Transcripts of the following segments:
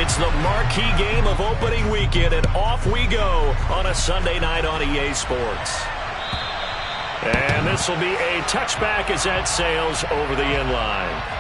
It's the marquee game of opening weekend, and off we go on a Sunday night on EA Sports. And this will be a touchback as that sails over the end line.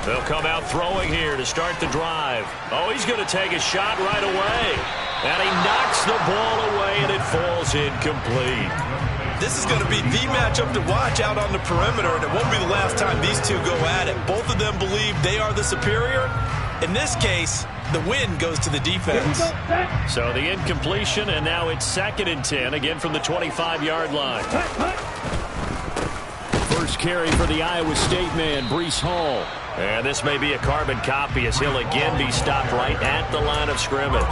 They'll come out throwing here to start the drive. Oh, he's going to take a shot right away. And he knocks the ball away, and it falls incomplete. This is going to be the matchup to watch out on the perimeter, and it won't be the last time these two go at it. Both of them believe they are the superior. In this case, the win goes to the defense. So the incompletion, and now it's 2nd and 10, again from the 25-yard line. First carry for the Iowa State man, Breece Hall. And this may be a carbon copy as he'll again be stopped right at the line of scrimmage.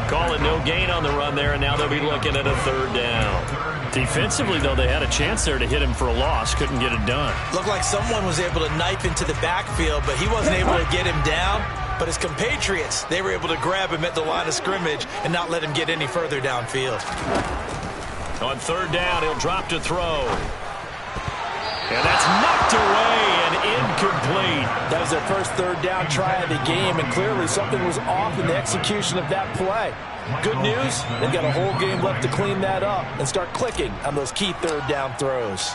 Calling no gain on the run there, and now they'll be looking at a 3rd down. Defensively, though, they had a chance there to hit him for a loss. Couldn't get it done. Looked like someone was able to knife into the backfield, but he wasn't able to get him down. But his compatriots, they were able to grab him at the line of scrimmage and not let him get any further downfield. On 3rd down, he'll drop to throw. And that's knocked away and incomplete. That was their first 3rd down try of the game, and clearly something was off in the execution of that play. Good news, they've got a whole game left to clean that up and start clicking on those key 3rd down throws.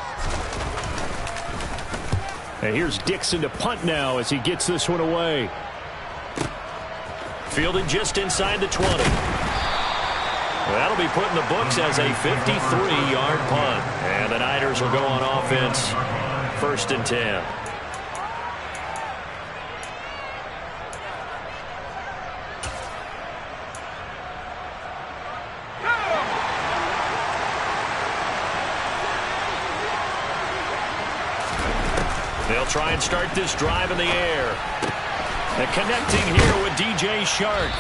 And here's Dixon to punt now as he gets this one away. Fielded just inside the 20. That'll be put in the books as a 53-yard punt. And the Niners will go on offense, 1st and 10. They'll try and start this drive in the air. And connecting here with DJ Shark.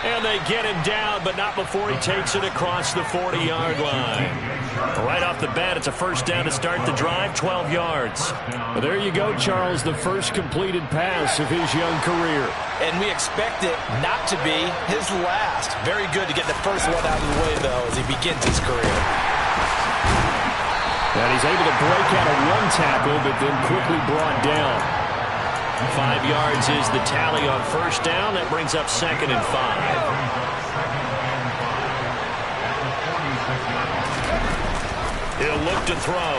And they get him down, but not before he takes it across the 40-yard line. Right off the bat, it's a 1st down to start the drive, 12 yards. Well, there you go, Charles, the first completed pass of his young career. And we expect it not to be his last. Very good to get the first one out of the way, though, as he begins his career. And he's able to break out of one tackle, but then quickly brought down. 5 yards is the tally on 1st down. That brings up 2nd and 5. He'll look to throw.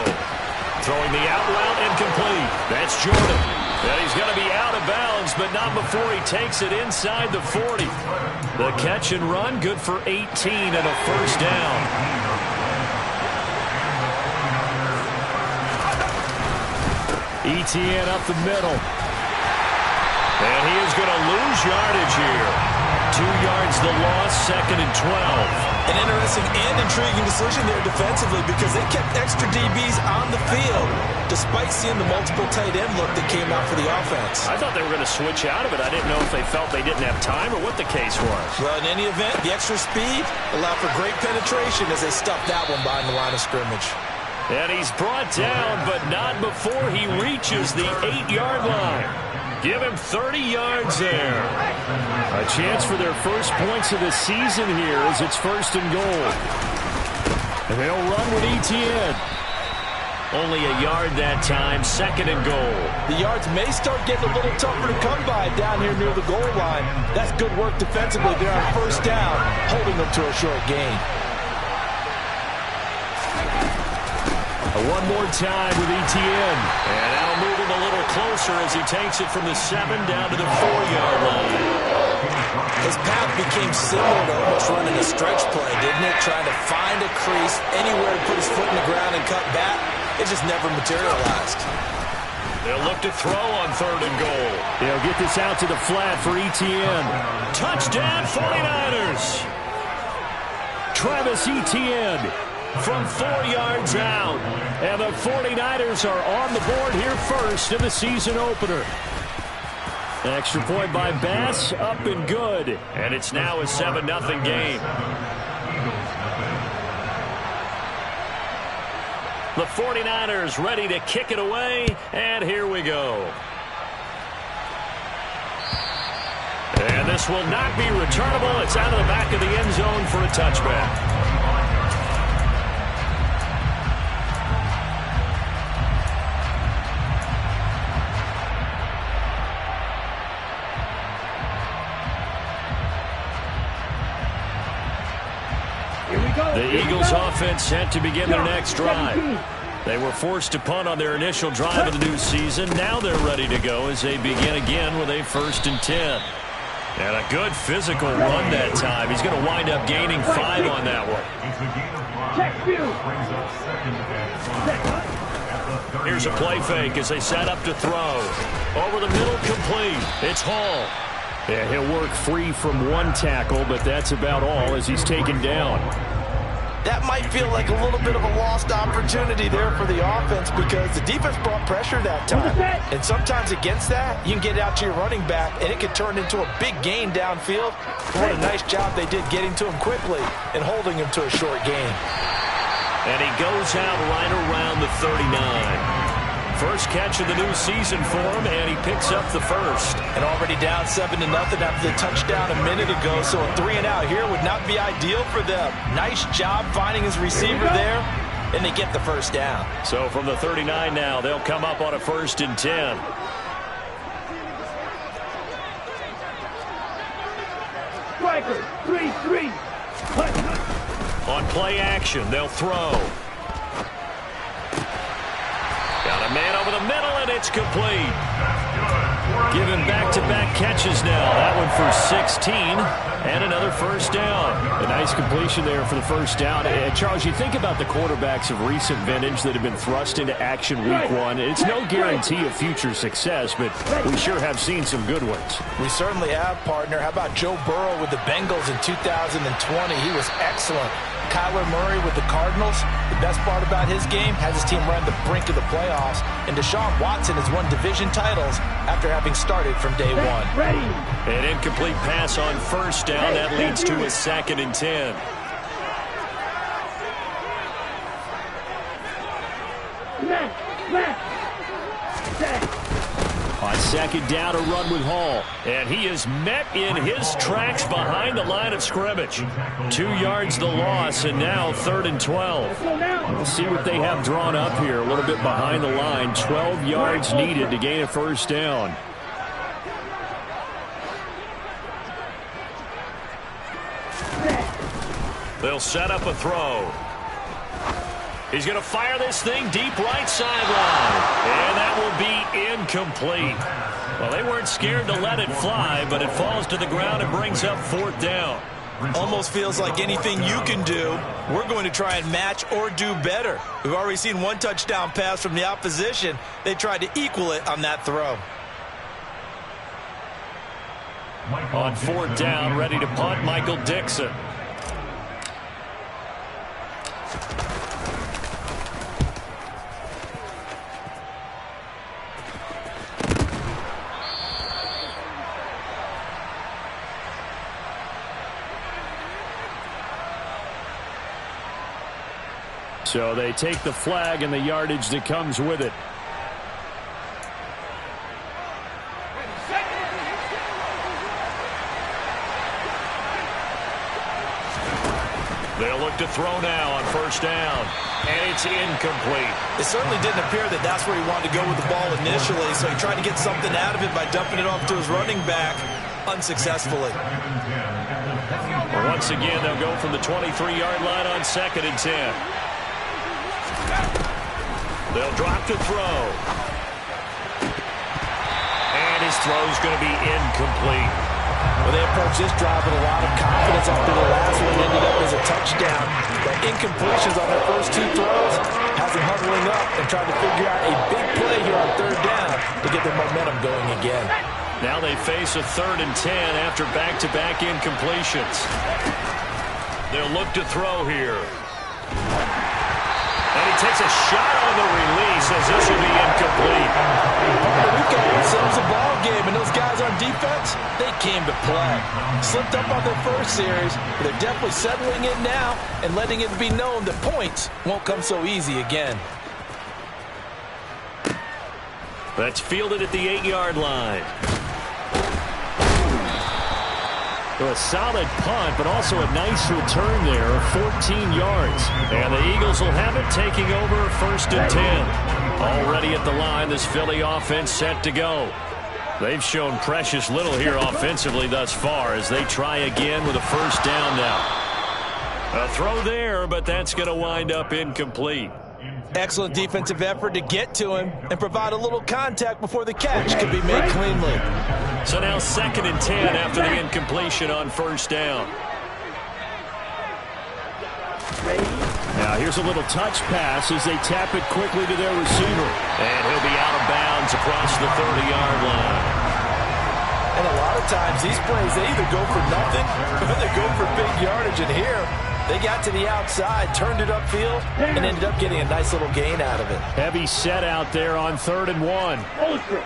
Throwing the out route incomplete. That's Jordan. And he's going to be out of bounds, but not before he takes it inside the 40. The catch and run, good for 18 and a 1st down. Etienne up the middle. And he is going to lose yardage here. 2 yards the loss, 2nd and 12. An interesting and intriguing decision there defensively because they kept extra DBs on the field despite seeing the multiple tight end look that came out for the offense. I thought they were going to switch out of it. I didn't know if they felt they didn't have time or what the case was. Well, in any event, the extra speed allowed for great penetration as they stuffed that one behind the line of scrimmage. And he's brought down, but not before he reaches the 8-yard line. Give him 30 yards there. A chance for their first points of the season here as it's 1st and goal. And they'll run with Etienne. Only a yard that time, 2nd and goal. The yards may start getting a little tougher to come by down here near the goal line. That's good work defensively there on 1st down, holding them to a short gain. One more time with Etienne. And that'll move him a little closer as he takes it from the 7 down to the 4-yard line. His path became similar to almost running a stretch play, didn't it? Trying to find a crease, anywhere to put his foot in the ground and cut back. It just never materialized. They'll look to throw on 3rd and goal. They'll get this out to the flat for Etienne. Touchdown 49ers. Travis Etienne from 4 yards out. And the 49ers are on the board here first in the season opener. An extra point by Bass, up and good. And it's now a 7-0 game. The 49ers ready to kick it away, and here we go. And this will not be returnable. It's out of the back of the end zone for a touchback. The Eagles offense set to begin their next drive. They were forced to punt on their initial drive of the new season. Now they're ready to go as they begin again with a 1st and 10. And a good physical run that time. He's going to wind up gaining 5 on that one. Here's a play fake as they set up to throw. Over the middle, complete. It's Hall. Yeah, he'll work free from one tackle, but that's about all as he's taken down. That might feel like a little bit of a lost opportunity there for the offense because the defense brought pressure that time. And sometimes against that, you can get out to your running back, and it could turn into a big gain downfield. What a nice job they did getting to him quickly and holding him to a short gain. And he goes out right around the 39. First catch of the new season for him, and he picks up the first. And already down 7-0 after the touchdown a minute ago, so a 3-and-out here would not be ideal for them. Nice job finding his receiver there, and they get the first down. So from the 39 now, they'll come up on a 1st and 10. Striker, 3-3. On play action, they'll throw. Got a man over the middle, and it's complete. Giving back-to-back catches now. That one for 16, and another first down. A nice completion there for the first down. And Charles, you think about the quarterbacks of recent vintage that have been thrust into action week 1. It's no guarantee of future success, but we sure have seen some good ones. We certainly have, partner. How about Joe Burrow with the Bengals in 2020? He was excellent. Kyler Murray with the Cardinals. The best part about his game has his team run the brink of the playoffs. And Deshaun Watson has won division titles after having started from day 1. An incomplete pass on first down. That leads to a 2nd and 10. On 2nd down, a run with Hall. And he is met in his tracks behind the line of scrimmage. 2 yards the loss, and now 3rd and 12. We'll see what they have drawn up here. A little bit behind the line. 12 yards needed to gain a first down. They'll set up a throw. He's going to fire this thing deep right sideline. And that will be incomplete. Well, they weren't scared to let it fly, but it falls to the ground and brings up 4th down. Almost feels like anything you can do, we're going to try and match or do better. We've already seen one touchdown pass from the opposition. They tried to equal it on that throw. On 4th down, ready to punt, Michael Dixon. So they take the flag and the yardage that comes with it. They'll look to throw now on 1st down. And it's incomplete. It certainly didn't appear that that's where he wanted to go with the ball initially, so he tried to get something out of it by dumping it off to his running back unsuccessfully. Well, once again, they'll go from the 23-yard line on 2nd and 10. They'll drop to throw. And his throw's going to be incomplete. Well, they approached this drive with a lot of confidence after the last one ended up as a touchdown. But incompletions on their first 2 throws has them huddling up and trying to figure out a big play here on 3rd down to get their momentum going again. Now they face a 3rd and 10 after back-to-back incompletions. They'll look to throw here. And he takes a shot on the release as this will be incomplete. We've got ourselves a ball game, and those guys on defense, they came to play. Slipped up on their first series, but they're definitely settling in now and letting it be known that points won't come so easy again. That's fielded at the 8-yard line. A solid punt, but also a nice return there of 14 yards. And the Eagles will have it, taking over 1st and 10. Already at the line, this Philly offense set to go. They've shown precious little here offensively thus far as they try again with a 1st down now. A throw there, but that's going to wind up incomplete. Excellent defensive effort to get to him and provide a little contact before the catch could be made cleanly. So now 2nd and 10 after the incompletion on 1st down. Now here's a little touch pass as they tap it quickly to their receiver. And he'll be out of bounds across the 30-yard line. And a lot of times these plays, they either go for nothing or they go for big yardage. And here, they got to the outside, turned it upfield, and ended up getting a nice little gain out of it. Heavy set out there on 3rd and 1. Ultra.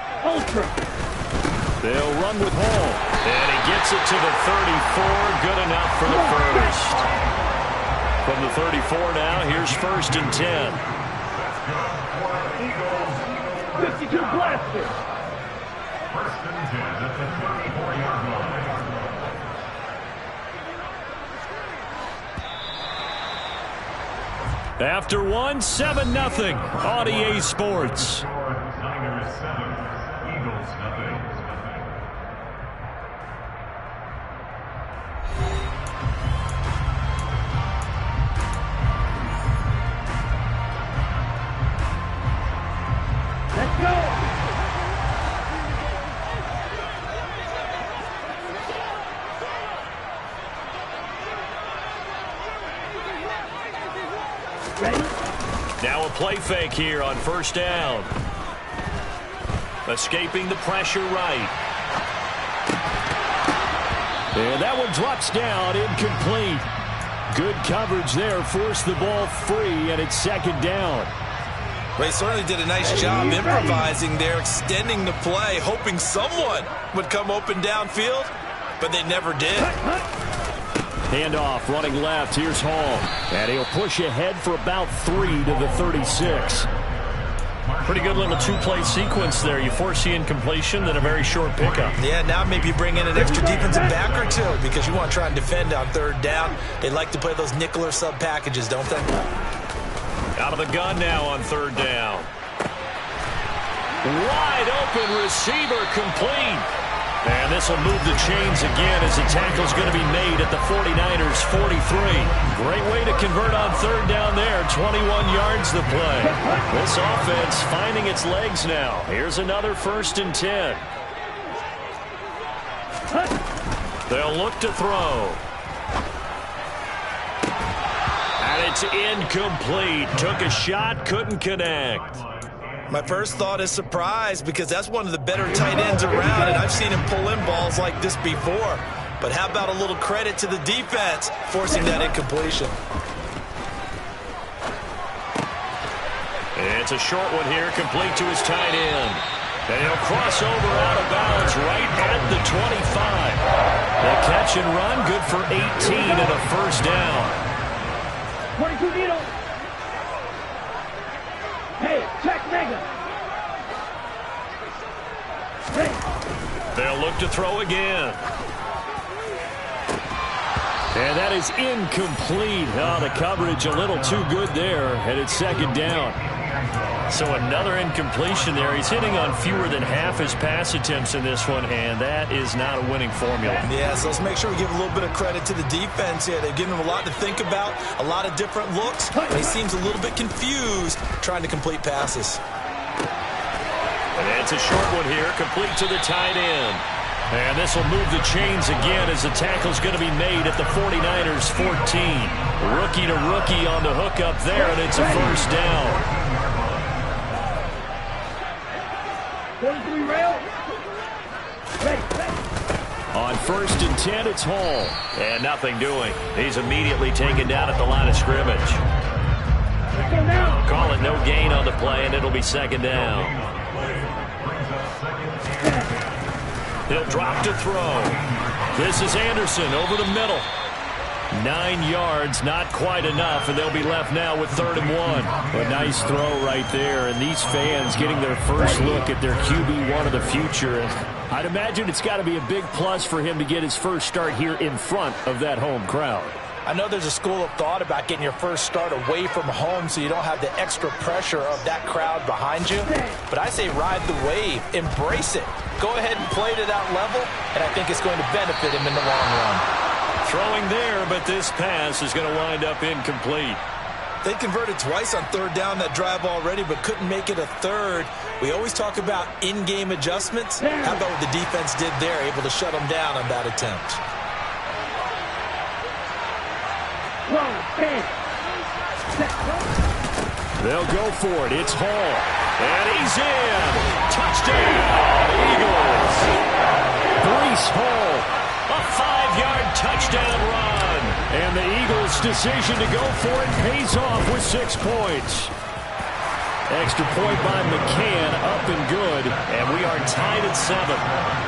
They'll run with Hall. And he gets it to the 34. Good enough for the 1st. From the 34 now, here's 1st and 10. 52 blaster. 1st and 10 at the 34-yard line. After 1, 7-0 on EA Sports. Niners 7, Eagles nothing. Let's go. Now a play fake here on 1st down. Escaping the pressure right. And that one drops down, incomplete. Good coverage there, forced the ball free, and it's 2nd down. Well, he certainly did a nice job improvising there, extending the play, hoping someone would come open downfield, but they never did. Handoff running left. Here's Hall. And he'll push ahead for about 3 to the 36. Pretty good little 2-play sequence there. You force the incompletion, then a very short pickup. Yeah, now maybe bring in an extra defensive back or two because you want to try and defend on 3rd down. They like to play those nickel or sub packages, don't they? Out of the gun now on 3rd down. Wide open receiver complete. And this will move the chains again as the tackle's going to be made at the 49ers 43. Great way to convert on 3rd down there. 21 yards the play. This offense finding its legs now. Here's another 1st and 10. They'll look to throw. And it's incomplete. Took a shot, couldn't connect. My first thought is surprise because that's one of the better tight ends around, and I've seen him pull in balls like this before. But how about a little credit to the defense forcing that incompletion? It's a short one here, complete to his tight end. And he'll cross over out of bounds right at the 25. The catch and run, good for 18 and a 1st down. 22 needle. Hey, check Mega. Hey. They'll look to throw again. And that is incomplete. Oh, the coverage a little too good there, and it's 2nd down. So another incompletion there. He's hitting on fewer than half his pass attempts in this one, and that is not a winning formula. Yeah, so let's make sure we give a little bit of credit to the defense here. They've given him a lot to think about, a lot of different looks, and he seems a little bit confused trying to complete passes. And it's a short one here, complete to the tight end. And this will move the chains again as the tackle's going to be made at the 49ers 14. Rookie to rookie on the hook up there, and it's a 1st down. 43 rail. On 1st and 10, it's Hall. And nothing doing. He's immediately taken down at the line of scrimmage. Call it no gain on the play, and it'll be 2nd down. He'll drop to throw. This is Anderson over the middle. 9 yards, not quite enough, and they'll be left now with 3rd and 1. A nice throw right there, and these fans getting their first look at their QB1 of the future. And I'd imagine it's got to be a big plus for him to get his first start here in front of that home crowd. I know there's a school of thought about getting your first start away from home so you don't have the extra pressure of that crowd behind you. But I say ride the wave, embrace it. Go ahead and play to that level, and I think it's going to benefit him in the long run. Throwing there, but this pass is going to wind up incomplete. They converted twice on 3rd down that drive already, but couldn't make it a 3rd. We always talk about in-game adjustments. How about what the defense did there, able to shut them down on that attempt? They'll go for it. It's Hall. And he's in. Touchdown, Eagles. Breece Hall, a 5-yard touchdown run. And the Eagles' decision to go for it pays off with 6 points. Extra point by McCann, up and good. And we are tied at 7.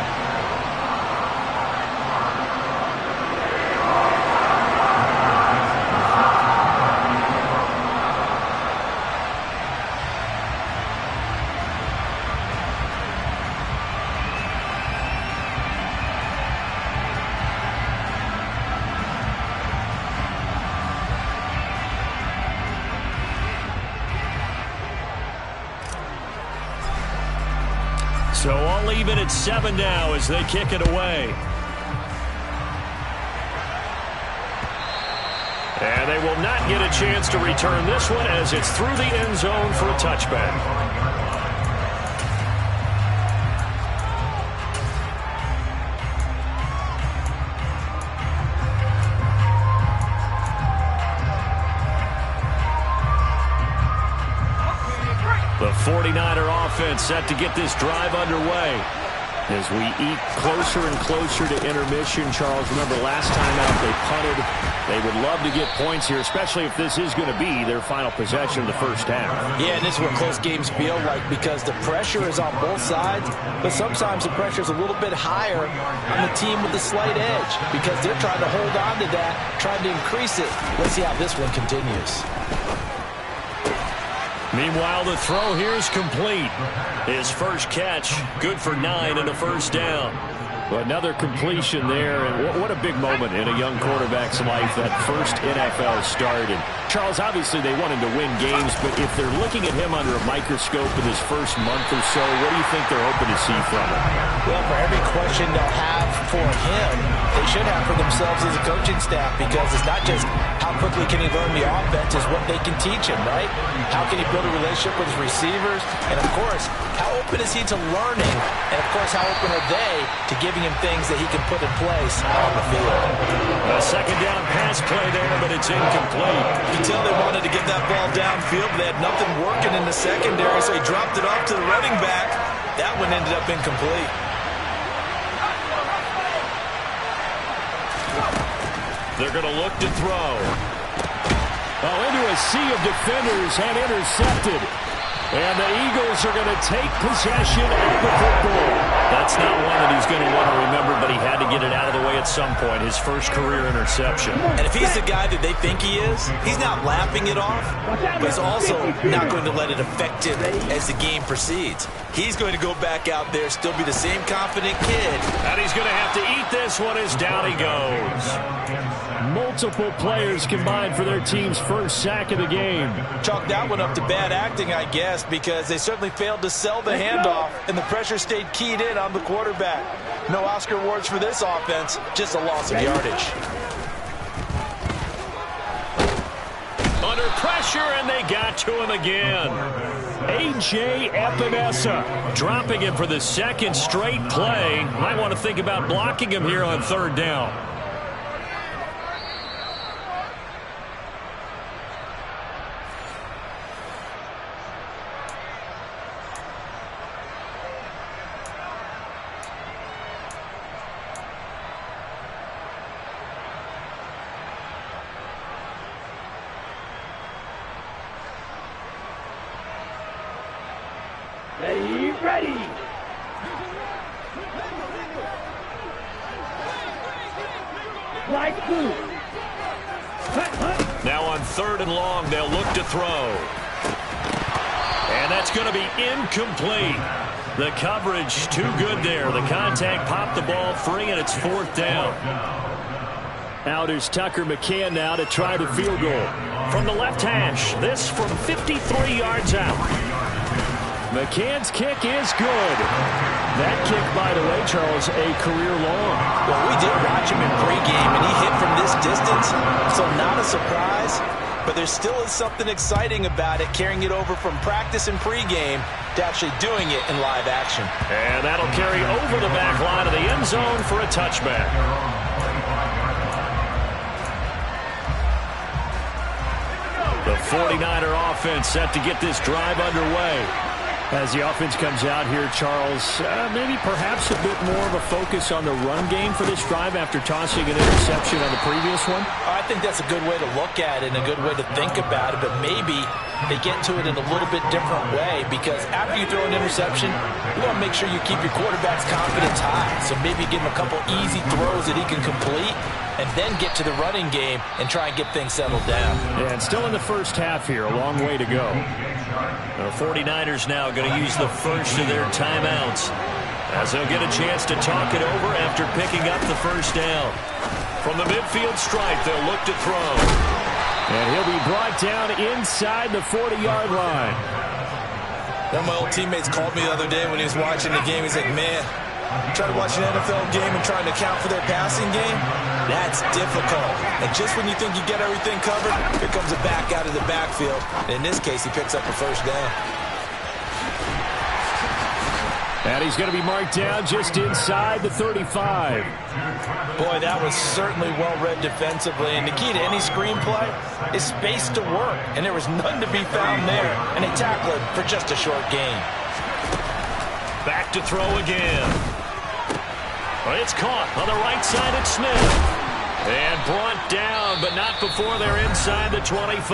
So all even at 7 now as they kick it away. And they will not get a chance to return this one as it's through the end zone for a touchback. The 49er offense set to get this drive underway. As we eat closer and closer to intermission, Charles, remember last time out they punted. They would love to get points here, especially if this is going to be their final possession of the first half. Yeah, and this is what close games feel like because the pressure is on both sides, but sometimes the pressure is a little bit higher on the team with the slight edge because they're trying to hold on to that, trying to increase it. Let's see how this one continues. Meanwhile, the throw here is complete. His first catch, good for 9 and a first down. Well, another completion there, and what a big moment in a young quarterback's life, that first NFL start. And Charles, obviously they wanted to win games, but if they're looking at him under a microscope in his first month or so, what do you think they're hoping to see from him? Well, for every question they'll have for him, they should have for themselves as a coaching staff, because it's not just how quickly can he learn the offense, it's what they can teach him, right? How can he build a relationship with his receivers? And, of course, how open is he to learning? And, of course, how open are they to giving him things that he can put in place on the field? A second down pass play there, but it's incomplete. You can tell they wanted to get that ball downfield, but they had nothing working in the secondary, so he dropped it off to the running back. That one ended up incomplete. They're going to look to throw. Oh, into a sea of defenders and intercepted. And the Eagles are going to take possession of the football. That's not one that he's going to want to remember, but he had to get it out of the way at some point. His first career interception. And if he's the guy that they think he is, he's not laughing it off, but he's also not going to let it affect him as the game proceeds. He's going to go back out there, still be the same confident kid. And he's going to have to eat this one as down he goes. Multiple players combined for their team's first sack of the game. Chalk that one up to bad acting, I guess, because they certainly failed to sell the handoff, and the pressure stayed keyed in on the quarterback. No Oscar awards for this offense, just a loss of yardage. Under pressure, and they got to him again. A.J. Epinesa dropping him for the second straight play. Might want to think about blocking him here on third down. Ready. Like two. Now on 3rd and long, they'll look to throw. And that's going to be incomplete. The coverage too good there. The contact popped the ball free, and it's 4th down. Out is Tucker McCann now to try the field goal. From the left hash, this from 53 yards out. McCann's kick is good. That kick, by the way, Charles, a career long. Well, we did watch him in pregame, and he hit from this distance, so not a surprise. But there still is something exciting about it, carrying it over from practice and pregame to actually doing it in live action. And that'll carry over the back line of the end zone for a touchback. The 49er offense set to get this drive underway. As the offense comes out here, Charles, maybe perhaps a bit more of a focus on the run game for this drive after tossing an interception on the previous one? I think that's a good way to look at it and a good way to think about it, but maybe they get to it in a little bit different way, because after you throw an interception, you want to make sure you keep your quarterback's confidence high. So maybe give him a couple easy throws that he can complete and then get to the running game and try and get things settled down. Yeah, and still in the first half here, a long way to go. The 49ers now going to use the first of their timeouts as they'll get a chance to talk it over after picking up the first down. From the midfield stripe, they'll look to throw. And he'll be brought down inside the 40-yard line. One of my old teammates called me the other day when he was watching the game. He's like, man, trying to watch an NFL game and trying to account for their passing game? That's difficult. And just when you think you get everything covered, here comes a back out of the backfield. And in this case, he picks up a first down. And he's going to be marked down just inside the 35. Boy, that was certainly well-read defensively. And the key to any screenplay is space to work. And there was none to be found there. And they tackled him for just a short gain. Back to throw again. Well, it's caught on the right side at Smith. And brought down, but not before they're inside the 25.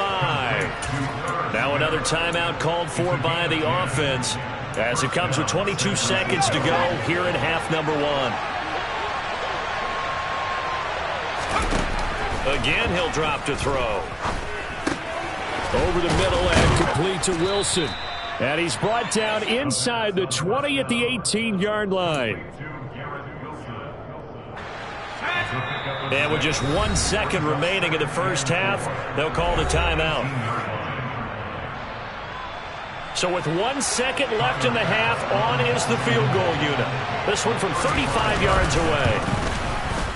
Now another timeout called for by the offense, as it comes with 22 seconds to go here in half number 1. Again, he'll drop to throw. Over the middle and complete to Wilson. And he's brought down inside the 20 at the 18-yard line. And with just 1 second remaining in the first half, they'll call the timeout. So with 1 second left in the half, on is the field goal unit. This one from 35 yards away.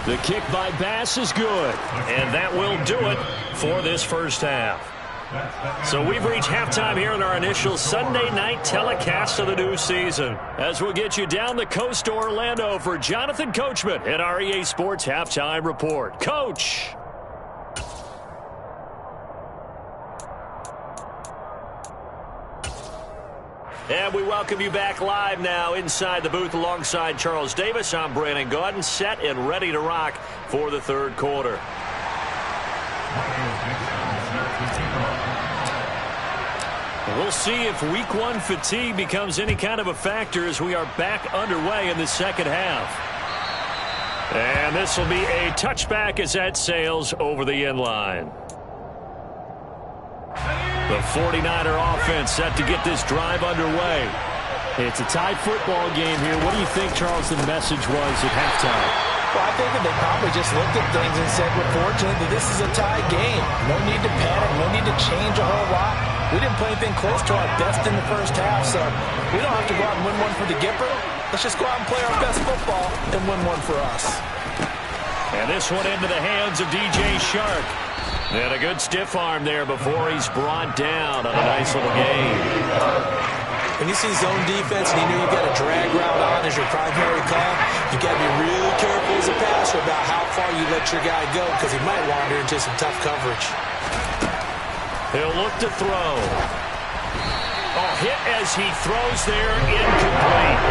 The kick by Bass is good. And that will do it for this first half. So we've reached halftime here in our initial Sunday night telecast of the new season, as we'll get you down the coast to Orlando for Jonathan Coachman at our EA Sports Halftime Report. Coach! And we welcome you back live now inside the booth alongside Charles Davis. I'm Brandon Gaudin, set and ready to rock for the third quarter. We'll see if week 1 fatigue becomes any kind of a factor as we are back underway in the second half. And this will be a touchback as that sails over the end line. The 49er offense set to get this drive underway. It's a tight football game here. What do you think, Charles, the message was at halftime? Well, I think that they probably just looked at things and said, we're fortunate that this is a tie game. No need to panic, no need to change a whole lot. We didn't play anything close to our best in the first half, so we don't have to go out and win one for the Gipper. Let's just go out and play our best football and win one for us. And this one into the hands of DJ Shark. And a good stiff arm there before he's brought down on a nice little gain. When you see zone defense and you know you've got a drag route on as your primary call, you've got to be really careful as a passer about how far you let your guy go, because he might wander into some tough coverage. He'll look to throw. Oh, hit as he throws there, incomplete.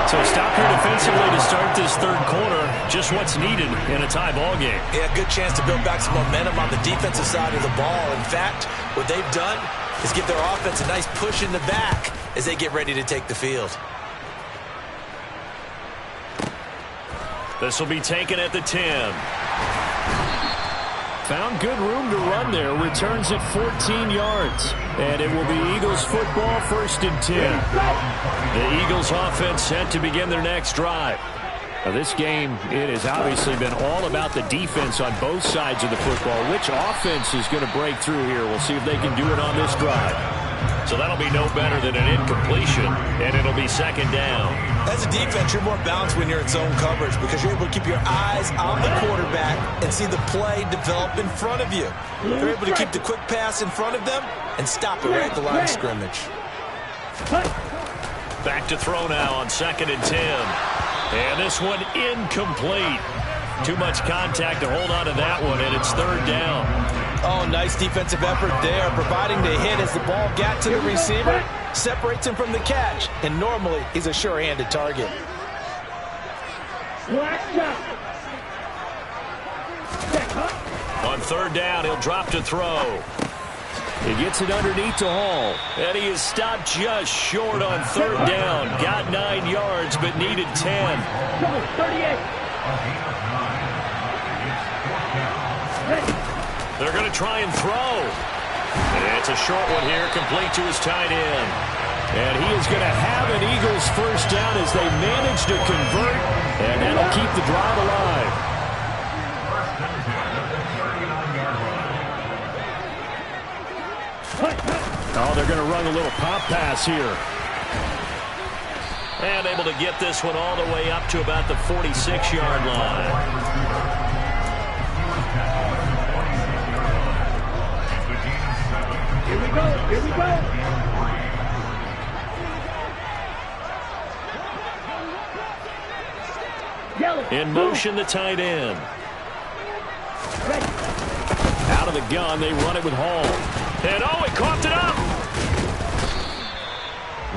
So stop here defensively to start this third quarter. Just what's needed in a tie ball game. Yeah, good chance to build back some momentum on the defensive side of the ball. In fact, what they've done is give their offense a nice push in the back as they get ready to take the field. This will be taken at the 10. Found good room to run there. Returns it 14 yards. And it will be Eagles football, 1st and 10. The Eagles offense set to begin their next drive. Now this game, it has obviously been all about the defense on both sides of the football. Which offense is going to break through here? We'll see if they can do it on this drive. So that'll be no better than an incompletion, and it'll be 2nd down. As a defense, you're more balanced when you're in zone coverage because you're able to keep your eyes on the quarterback and see the play develop in front of you. You're able to keep the quick pass in front of them and stop it right at the line of scrimmage. Back to throw now on 2nd and 10. And this one incomplete. Too much contact to hold on to that one, and it's 3rd down. Oh, nice defensive effort there, providing the hit as the ball got to the receiver, separates him from the catch, and normally he's a sure-handed target. On 3rd down, he'll drop to throw. He gets it underneath to Hall. And he is stopped just short on 3rd down. Got 9 yards, but needed 10. 38. They're going to try and throw. And it's a short one here, complete to his tight end. And he is going to have an Eagles 1st down as they manage to convert. And that'll keep the drive alive. Oh, they're going to run a little pop pass here. And able to get this one all the way up to about the 46-yard line. Here we go. Here we go. Yellow. In motion, the tight end. Out of the gun, they run it with Hall. And oh, he coughed it up.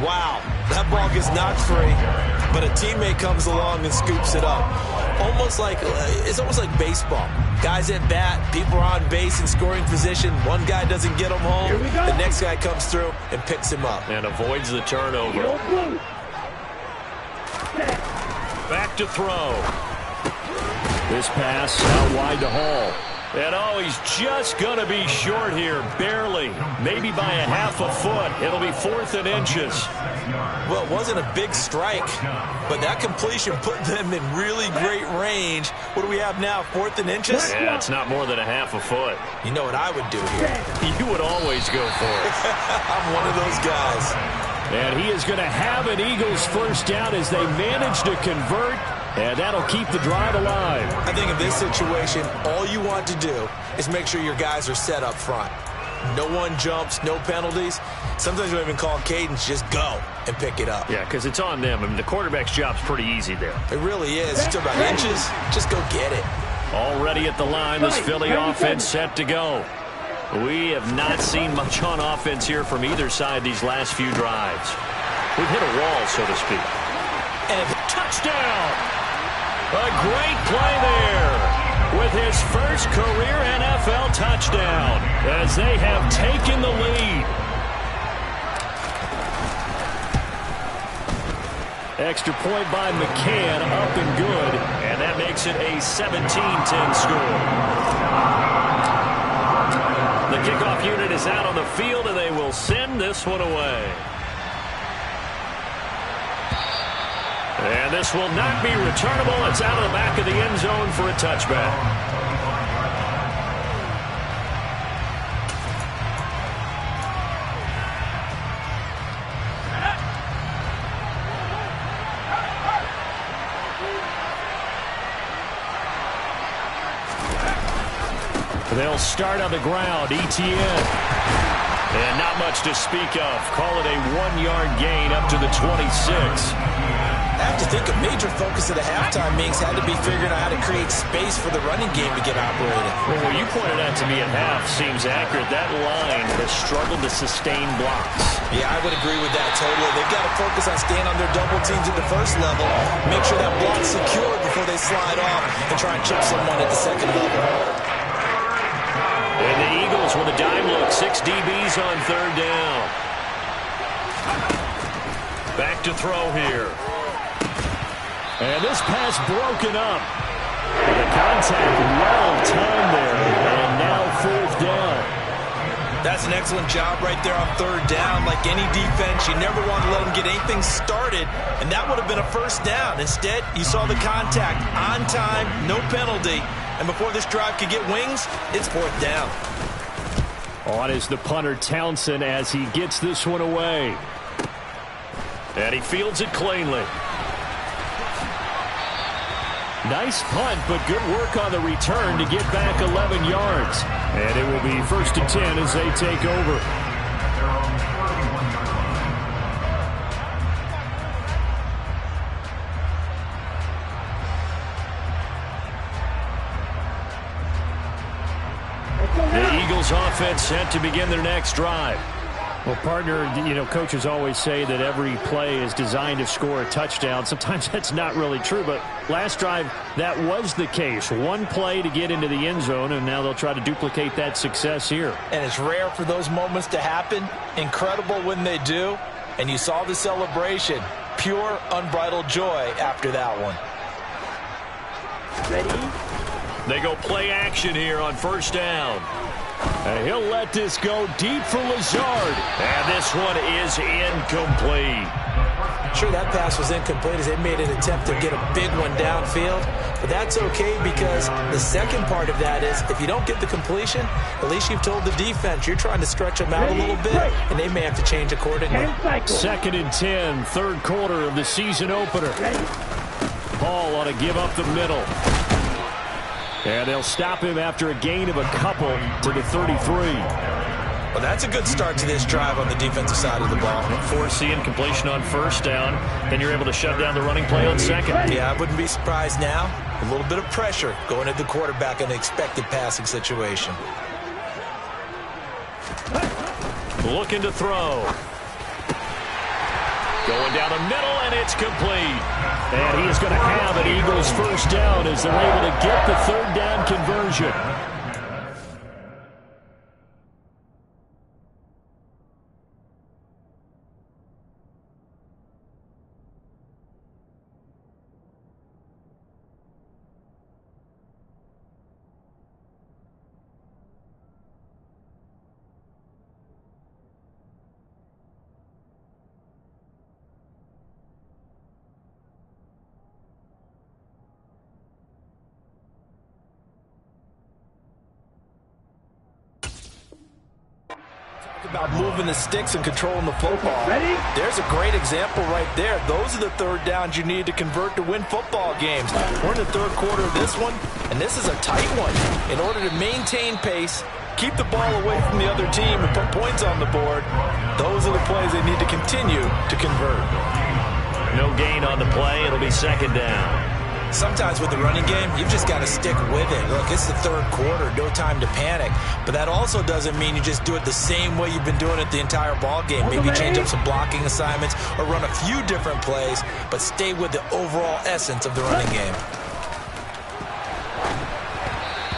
Wow, that ball gets knocked free, but a teammate comes along and scoops it up. It's almost like baseball. Guys at bat, people are on base in scoring position. One guy doesn't get him home. The next guy comes through and picks him up. And avoids the turnover. Back to throw. This pass out wide to Hall. And oh, he's just going to be short here, barely. Maybe by a half a foot. It'll be 4th and inches. Well, it wasn't a big strike, but that completion put them in really great range. What do we have now, 4th and inches? Yeah, it's not more than a half a foot. You know what I would do here? You would always go for it. I'm one of those guys. And he is going to have an Eagles 1st down as they manage to convert. And that'll keep the drive alive. I think in this situation, all you want to do is make sure your guys are set up front. No one jumps, no penalties. Sometimes you don't even call cadence, just go and pick it up. Yeah, because it's on them. I mean, the quarterback's job's pretty easy there. It really is. It's about inches. Just go get it. Already at the line, this Philly offense set to go. We have not seen much on offense here from either side these last few drives. We've hit a wall, so to speak. And touchdown! A great play there with his first career NFL touchdown as they have taken the lead. Extra point by McCann, up and good, and that makes it a 17-10 score. The kickoff unit is out on the field, and they will send this one away. And this will not be returnable. It's out of the back of the end zone for a touchback. They'll start on the ground. Etienne. And not much to speak of. Call it a 1-yard gain up to the 26. I have to think a major focus of the halftime Minks had to be figuring out how to create space for the running game to get operated. Well, what you pointed out to me at half seems accurate. That line has struggled to sustain blocks. Yeah, I would agree with that totally. They've got to focus on staying on their double teams at the first level, make sure that block's secure before they slide off and try and chip someone at the second level. And the Eagles with a dime look. 6 DBs on 3rd down. Back to throw here. And this pass broken up. The contact well timed there. And That's an excellent job right there on third down. Like any defense, you never want to let them get anything started, and that would have been a first down. Instead, you saw the contact on time, no penalty, and before this drive could get wings, it's fourth down. On is the punter Townsend as he gets this one away. And he fields it cleanly. Nice punt, but good work on the return to get back 11 yards. And it will be 1st and 10 as they take over. The Eagles offense set to begin their next drive. Well, partner, coaches always say that every play is designed to score a touchdown. Sometimes that's not really true, but last drive, that was the case. One play to get into the end zone, and now they'll try to duplicate that success here. And it's rare for those moments to happen. Incredible when they do. And you saw the celebration. Pure, unbridled joy after that one. Ready? They go play action here on first down. And he'll let this go deep for Lazard. And this one is incomplete. Sure, that pass was incomplete as they made an attempt to get a big one downfield. But that's okay because the second part of that is if you don't get the completion, at least you've told the defense you're trying to stretch them out a little bit, and they may have to change accordingly. 2nd and 10, third quarter of the season opener. Hall ought to give up the middle. And they'll stop him after a gain of a couple to the 33. Well, that's a good start to this drive on the defensive side of the ball. Force the incompletion on first down, then you're able to shut down the running play on second. Yeah, I wouldn't be surprised now. A little bit of pressure going at the quarterback in an expected passing situation. Looking to throw. Going down the middle, and it's complete. And he is going to have an Eagles first down as they're able to get the third down conversion. About moving the sticks and controlling the football. Ready? There's a great example right there. Those are the third downs you need to convert to win football games. We're in the third quarter of this one, and this is a tight one. In order to maintain pace, keep the ball away from the other team, and put points on the board, those are the plays they need to continue to convert. No gain on the play. It'll be second down. Sometimes with the running game, you've just got to stick with it. Look, it's the third quarter, no time to panic. But that also doesn't mean you just do it the same way you've been doing it the entire ball game. Maybe change up some blocking assignments or run a few different plays, but stay with the overall essence of the running game.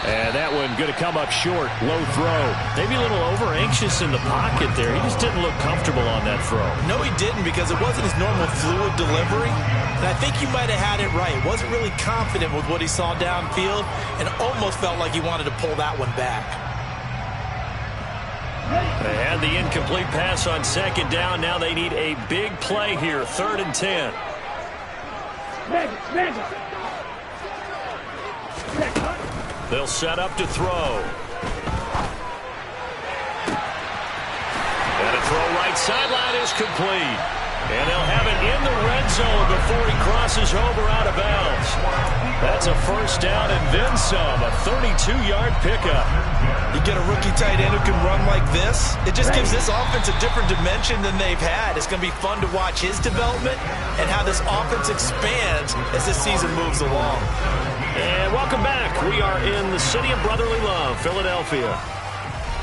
And that one going to come up short. Low throw. Maybe a little over-anxious in the pocket there. He just didn't look comfortable on that throw. No, he didn't, because it wasn't his normal fluid delivery. And I think he might have had it right. Wasn't really confident with what he saw downfield and almost felt like he wanted to pull that one back. They had the incomplete pass on second down. Now they need a big play here. 3rd and 10. They'll set up to throw. And a throw right sideline is complete. And they'll have it in the red zone before he crosses over out of bounds. That's a first down and then some. A 32-yard pickup. You get a rookie tight end who can run like this, it just gives this offense a different dimension than they've had. It's going to be fun to watch his development and how this offense expands as this season moves along. And welcome back. We are in the city of brotherly love, Philadelphia.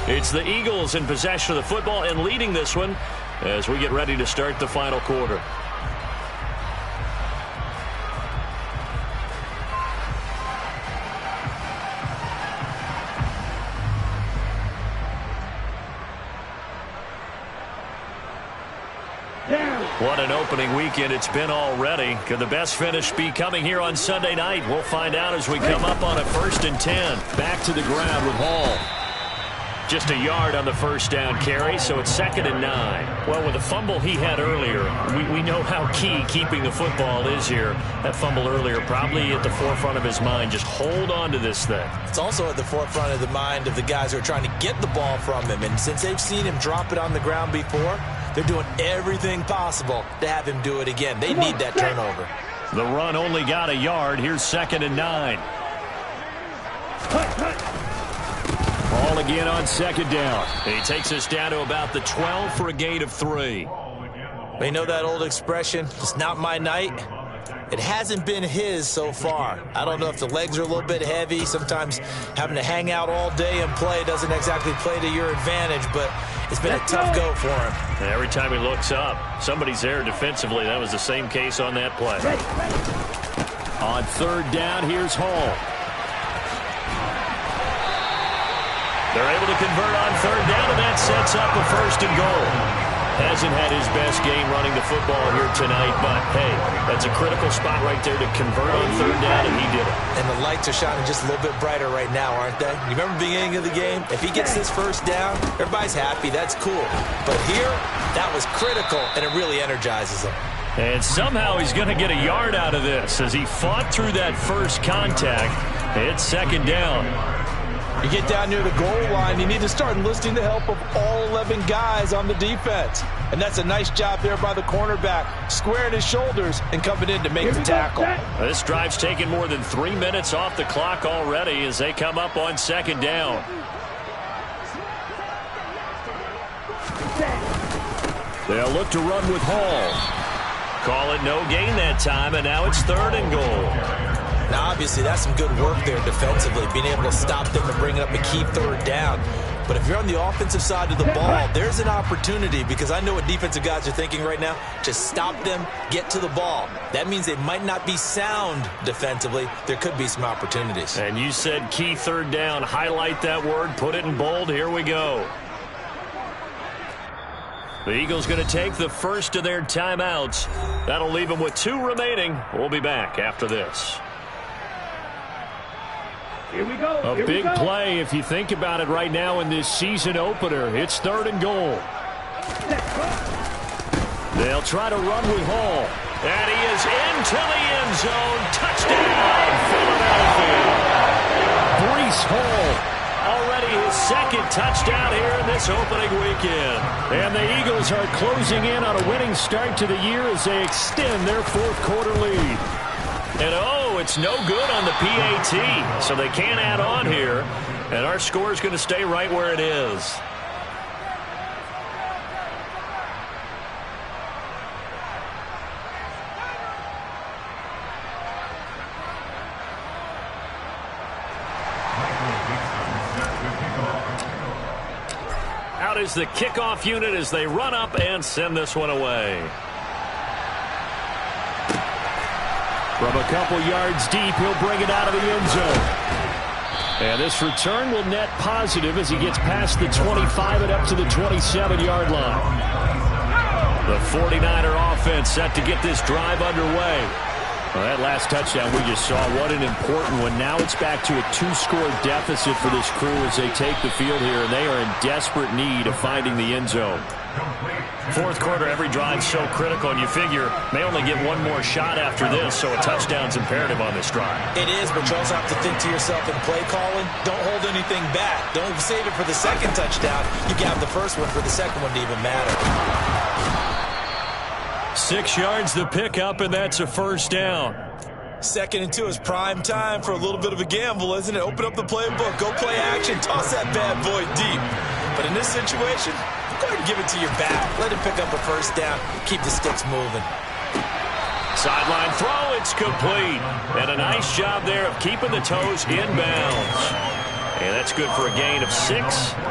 It's the Eagles in possession of the football and leading this one as we get ready to start the final quarter. What an opening weekend it's been already. Could the best finish be coming here on Sunday night? We'll find out as we come up on a 1st and 10. Back to the ground with Hall. Just a yard on the first down carry, so it's 2nd and 9. Well, with the fumble he had earlier, we know how key keeping the football is here. That fumble earlier probably at the forefront of his mind. Just hold on to this thing. It's also at the forefront of the mind of the guys who are trying to get the ball from him. And since they've seen him drop it on the ground before, they're doing everything possible to have him do it again. They need that turnover. The run only got a yard. Here's 2nd and 9. Ball again on 2nd down. He takes us down to about the 12 for a gain of 3. You know that old expression, it's not my night? It hasn't been his so far. I don't know if the legs are a little bit heavy. Sometimes having to hang out all day and play doesn't exactly play to your advantage, but it's been a tough go for him. And every time he looks up, somebody's there defensively. That was the same case on that play. On 3rd down, here's Hall. They're able to convert on 3rd down, and that sets up a 1st and goal. Hasn't had his best game running the football here tonight, but, hey, that's a critical spot right there to convert on 3rd down, and he did it. And the lights are shining just a little bit brighter right now, aren't they? You remember the beginning of the game? If he gets this 1st down, everybody's happy. That's cool. But here, that was critical, and it really energizes him. And somehow he's going to get a yard out of this as he fought through that first contact. It's 2nd down. You get down near the goal line, you need to start enlisting the help of all 11 guys on the defense. And that's a nice job there by the cornerback, squaring his shoulders and coming in to make the tackle. This drive's taken more than 3 minutes off the clock already as they come up on 2nd down. They'll look to run with Hall. Call it no gain that time, and now it's 3rd and goal. Now, obviously, that's some good work there defensively, being able to stop them and bring up a key 3rd down. But if you're on the offensive side of the ball, there's an opportunity, because I know what defensive guys are thinking right now. Just stop them, get to the ball. That means they might not be sound defensively. There could be some opportunities. And you said key 3rd down. Highlight that word. Put it in bold. Here we go. The Eagles going to take the first of their timeouts. That'll leave them with 2 remaining. We'll be back after this. Here we go. A big play if you think about it right now in this season opener. It's 3rd and goal. They'll try to run with Hall. And he is into the end zone. Touchdown, Philadelphia. Breece Hall. Already his 2nd touchdown here in this opening weekend. And the Eagles are closing in on a winning start to the year as they extend their 4th quarter lead. And oh, it's no good on the PAT, so they can't add on here. And our score is going to stay right where it is. Out is the kickoff unit as they run up and send this one away. From a couple yards deep, he'll bring it out of the end zone. And this return will net positive as he gets past the 25 and up to the 27-yard line. The 49er offense set to get this drive underway. Well, that last touchdown we just saw, what an important one. Now it's back to a 2-score deficit for this crew as they take the field here, and they are in desperate need of finding the end zone. 4th quarter, every drive's so critical, and you figure may only get one more shot after this, so a touchdown's imperative on this drive. It is, but you also have to think to yourself in play calling, don't hold anything back. Don't save it for the 2nd touchdown. You can have the 1st one for the 2nd one to even matter. 6 yards the pickup, and that's a 1st down. 2nd and 2 is prime time for a little bit of a gamble, isn't it? Open up the playbook, go play action, toss that bad boy deep. But in this situation, go ahead and give it to your back. Let him pick up a 1st down. Keep the sticks moving. Sideline throw, it's complete. And a nice job there of keeping the toes inbounds. And that's good for a gain of 6,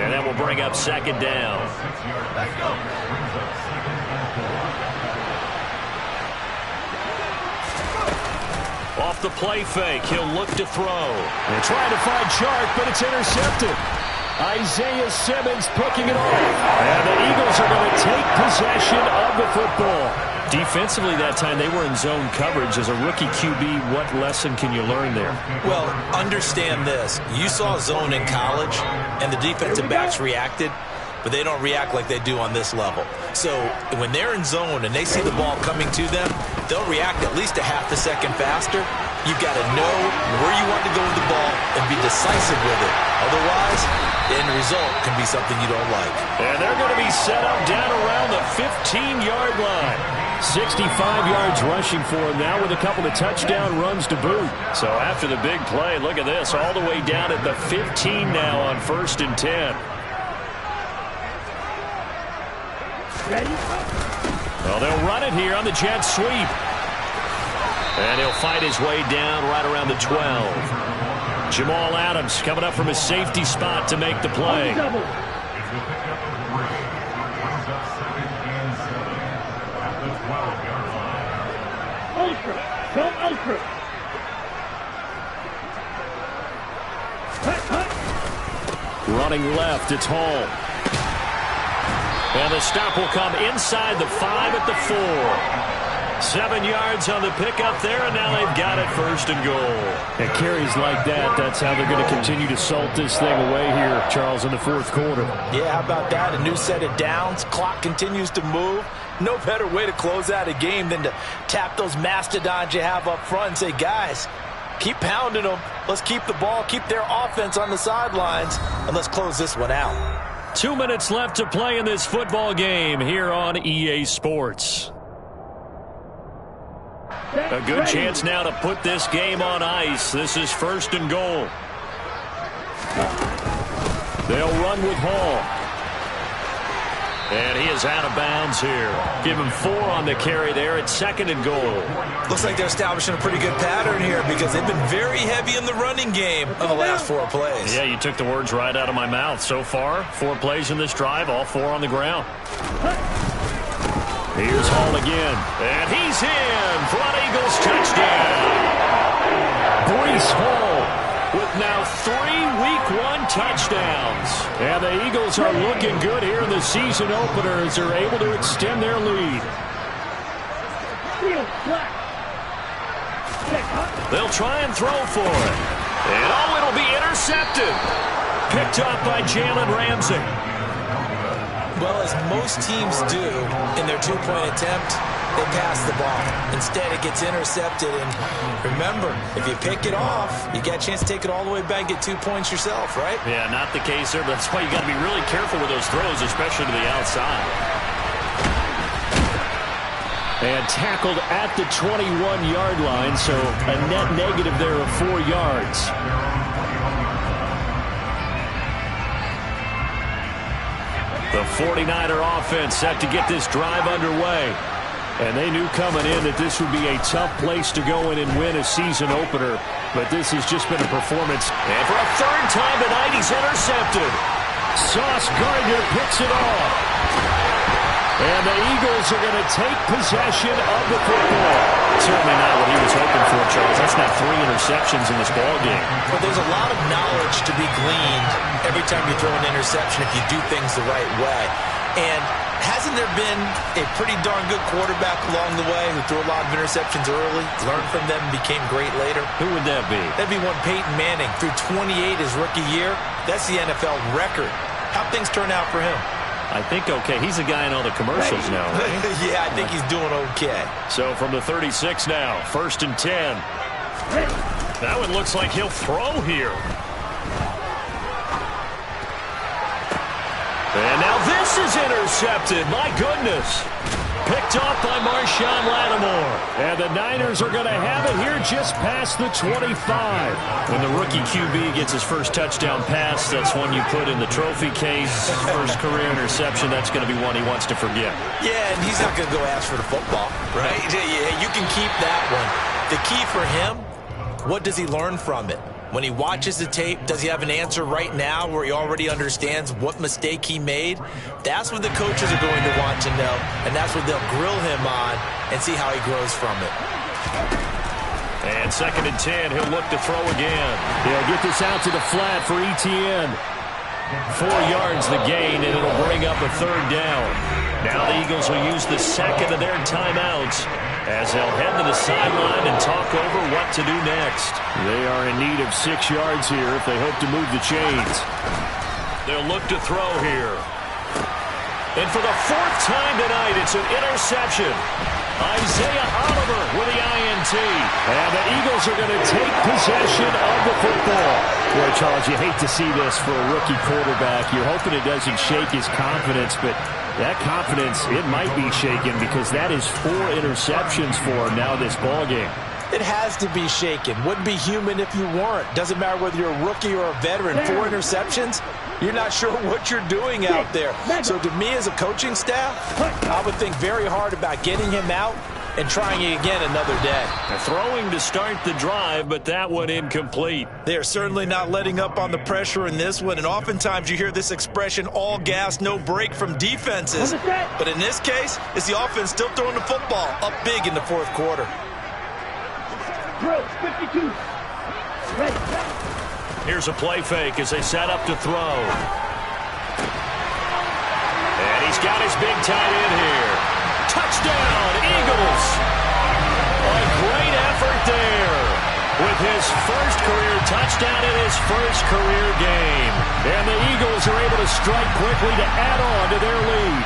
and that will bring up 2nd down. Off the play fake, he'll look to throw. They're trying to find Chark, but it's intercepted. Isaiah Simmons picking it off. And the Eagles are going to take possession of the football. Defensively that time, they were in zone coverage. As a rookie QB, what lesson can you learn there? Well, understand this. You saw zone in college, and the defensive backs reacted, but they don't react like they do on this level. So when they're in zone and they see the ball coming to them, they'll react at least a half a second faster. You've got to know where you want to go with the ball and be decisive with it. Otherwise, the end result can be something you don't like. And they're going to be set up down around the 15-yard line. 65 yards rushing for him now with a couple of touchdown runs to boot. So after the big play, look at this, all the way down at the 15 now on 1st and 10. Ready? Well, they'll run it here on the jet sweep. And he'll fight his way down right around the 12. Jamal Adams coming up from his safety spot to make the play. Double. It's the pickup of 3. Brings up 2nd and 7 at the 12-yard line. Ultra. Go ultra. Cut, cut. Running left, it's Hall. And the stop will come inside the 5 at the 4. 7 yards on the pickup there, and now they've got it 1st and goal. And carries like that, that's how they're going to continue to salt this thing away here, Charles, in the 4th quarter. Yeah, how about that? A new set of downs. Clock continues to move. No better way to close out a game than to tap those mastodons you have up front and say, guys, keep pounding them. Let's keep the ball, keep their offense on the sidelines, and let's close this one out. 2 minutes left to play in this football game here on EA Sports. A good chance now to put this game on ice. This is 1st and goal. They'll run with Hall. And he is out of bounds here. Give him 4 on the carry there at 2nd and goal. Looks like they're establishing a pretty good pattern here because they've been very heavy in the running game on the last 4 plays. Yeah, you took the words right out of my mouth. So far, 4 plays in this drive, all 4 on the ground. Here's Hall again, and he's in for an Eagles touchdown. Breece Hall with now 3 Week 1 touchdowns. And the Eagles are looking good here in the season opener as they're able to extend their lead. Field flat. They'll try and throw for it. And oh, it'll be intercepted. Picked up by Jalen Ramsey. Well, as most teams do in their 2-point attempt, they pass the ball. Instead, it gets intercepted. And remember, if you pick it off, you get a chance to take it all the way back and get 2 points yourself, right? Yeah, not the case there, but that's why you got to be really careful with those throws, especially to the outside. And tackled at the 21-yard line, so a net negative there of 4 yards. The 49er offense set to get this drive underway. And they knew coming in that this would be a tough place to go in and win a season opener. But this has just been a performance. And for a 3rd time tonight, he's intercepted. Sauce Gardner picks it off. And the Eagles are going to take possession of the football. Certainly not what he was hoping for, Charles. That's not 3 interceptions in this ballgame. But there's a lot of knowledge to be gleaned every time you throw an interception if you do things the right way. And hasn't there been a pretty darn good quarterback along the way who threw a lot of interceptions early, learned from them, and became great later? Who would that be? That'd be one Peyton Manning. Threw 28 his rookie year. That's the NFL record. How'd things turn out for him? I think okay. He's a guy in all the commercials now, right? Yeah, I think he's doing okay. So from the 36 now, 1st and 10. That one looks like he'll throw here. And now this is intercepted. My goodness. Picked off by Marshawn Lattimore. And the Niners are going to have it here just past the 25. When the rookie QB gets his first touchdown pass, that's one you put in the trophy case. First career interception, that's going to be one he wants to forget. Yeah, and he's not going to go ask for the football, right? Yeah, you can keep that one. The key for him, what does he learn from it? When he watches the tape, does he have an answer right now where he already understands what mistake he made? That's what the coaches are going to want to know, and that's what they'll grill him on and see how he grows from it. And 2nd and 10, he'll look to throw again. He'll get this out to the flat for Etienne. 4 yards the gain, and it'll bring up a 3rd down. Now the Eagles will use the second of their timeouts as they'll head to the sideline and talk over what to do next. They are in need of 6 yards here if they hope to move the chains. They'll look to throw here. And for the 4th time tonight, it's an interception. Isaiah Oliver with the INT. And the Eagles are going to take possession of the football. Boy, Charles, you hate to see this for a rookie quarterback. You're hoping it doesn't shake his confidence, but that confidence, it might be shaken because that is 4 interceptions for him now this ballgame. It has to be shaken. Wouldn't be human if you weren't. Doesn't matter whether you're a rookie or a veteran. 4 interceptions, you're not sure what you're doing out there. So to me as a coaching staff, I would think very hard about getting him out and trying it again another day. Throwing to start the drive, but that one incomplete. They are certainly not letting up on the pressure in this one, and oftentimes you hear this expression, all gas, no break from defenses. But in this case, it's the offense still throwing the football up big in the 4th quarter. Throw, 52. Ready. Here's a play fake as they set up to throw. And he's got his big tight end here. Touchdown, Eagles! A great effort there with his first career touchdown in his first career game. And the Eagles are able to strike quickly to add on to their lead.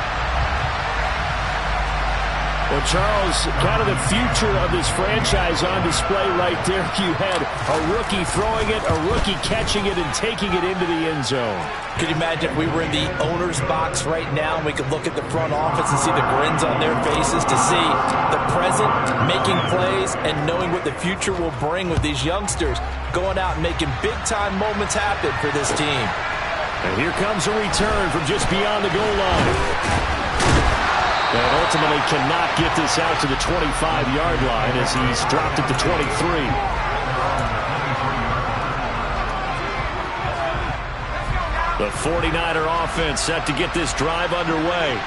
Well, Charles, kind of the future of this franchise on display right there. You had a rookie throwing it, a rookie catching it, and taking it into the end zone. Could you imagine if we were in the owner's box right now and we could look at the front office and see the grins on their faces to see the present making plays and knowing what the future will bring with these youngsters going out and making big-time moments happen for this team. And here comes a return from just beyond the goal line. And ultimately cannot get this out to the 25-yard line as he's dropped it to 23. The 49er offense set to get this drive underway.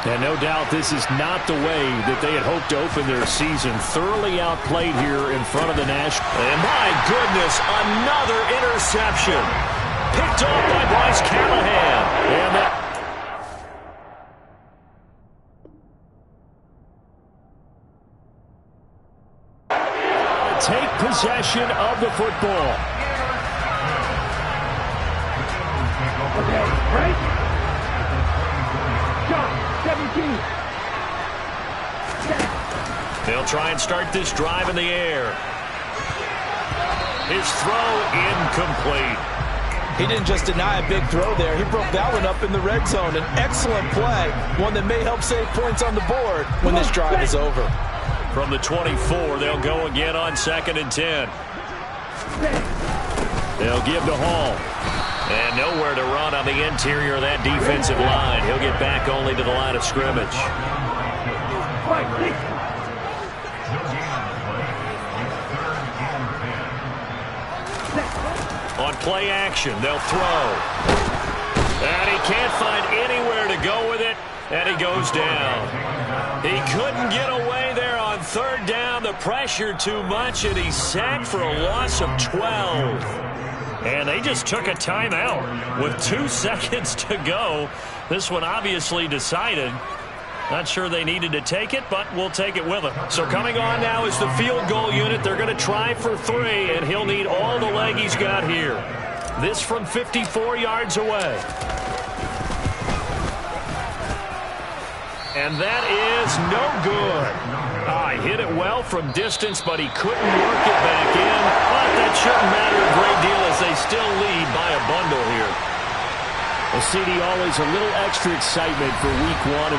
And no doubt this is not the way that they had hoped to open their season. Thoroughly outplayed here in front of the National. And my goodness, another interception. Picked off by Bryce Callahan. And that take possession of the football. Okay, right? Shot, 17. they'll try and start this drive in the air. His throw incomplete. He didn't just deny a big throw there. He broke that one up in the red zone. An excellent play, one that may help save points on the board when this drive is over. From the 24, they'll go again on 2nd and 10. They'll give to Hall. And nowhere to run on the interior of that defensive line. He'll get back only to the line of scrimmage. On play action, they'll throw. And he can't find anywhere to go with it, and he goes down. He couldn't get away there on 3rd down. The pressure too much, and he's sacked for a loss of 12. And they just took a timeout with 2 seconds to go. This one obviously decided. Not sure they needed to take it, but we'll take it with them. So coming on now is the field goal unit. They're going to try for 3, and he'll need all the leg he's got here. This from 54 yards away. And that is no good. He hit it well from distance, but he couldn't work it back in. But that shouldn't matter a great deal as they still lead by a bundle here. Well, CD, always a little extra excitement for week 1.